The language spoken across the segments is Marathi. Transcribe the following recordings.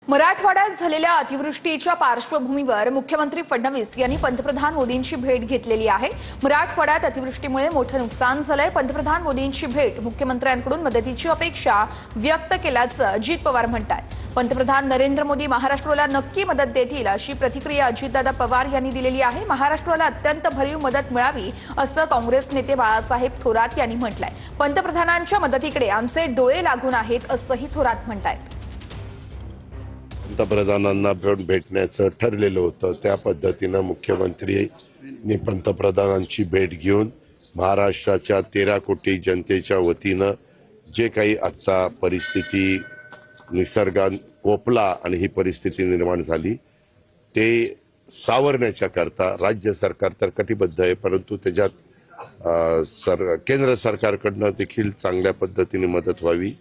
मराठवाड्यात झालेल्या अतिवृष्टीच्या पार्श्वभूमीवर मुख्यमंत्री फडणवीस यांनी पंतप्रधान मोदींची भेट घेतलेली आहे। मराठवाड्यात अतिवृष्टीमुळे मोठं नुकसान झालंय। पंतप्रधान मोदींची भेट मुख्यमंत्र्यांकडून मदतीची अपेक्षा व्यक्त केल्याचं अजित पवार म्हणतात। पंतप्रधान नरेंद्र मोदी महाराष्ट्राला नक्की मदत देतील अशी प्रतिक्रिया अजितदादा पवार यांनी दिलेली आहे। महाराष्ट्राला अत्यंत भरीव मदत मिळावी असं काँग्रेस नेते बाळासाहेब थोरात यांनी म्हटलंय। पंतप्रधानांच्या मदतीकडे आमचे डोळे लागून आहेत असंही थोरात म्हणतात। पंतप्रधानांना भेटण्याचं ठरलेलं होतं, त्या पद्धतीनं मुख्यमंत्रींनी पंतप्रधानांची भेट घेऊन महाराष्ट्राच्या 13 कोटी जनतेच्या वतीनं जे काही आता परिस्थिती निसर्गात कोपला आणि ही परिस्थिती निर्माण झाली ते सावरण्याच्या करता राज्य सरकार तर कटिबद्ध आहे, परंतु त्याच्यात केंद्र सरकारकडनं देखील चांगल्या पद्धतीने मदत व्हावी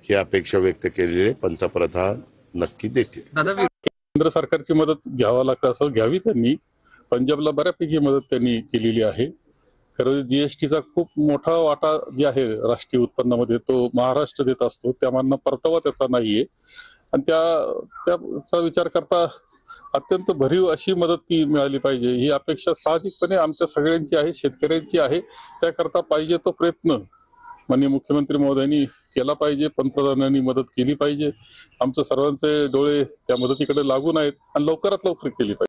ही अपेक्षा व्यक्त केलेली आहे। पंतप्रधान नक्की देतील। केंद्र सरकारची मदत घ्यावा लागतं असं घ्यावी त्यांनी। पंजाबला बऱ्यापैकी मदत त्यांनी केलेली आहे। खरं जीएसटीचा खूप मोठा वाटा जे आहे राष्ट्रीय उत्पन्नामध्ये तो महाराष्ट्र देत असतो, त्यामांना परतावा त्याचा नाहीये आणि त्याचा विचार करता अत्यंत भरीव अशी मदत ती मिळाली पाहिजे ही अपेक्षा साहजिकपणे आमच्या सगळ्यांची आहे, शेतकऱ्यांची आहे। त्याकरता पाहिजे तो प्रयत्न माननीय मुख्यमंत्री महोदयांनी केला पाहिजे, पंतप्रधानांनी मदत केली पाहिजे। आमच्या सर्वांचे डोळे त्या मदतीकडे लागून आहेत आणि लवकरात लवकर केली पाहिजे।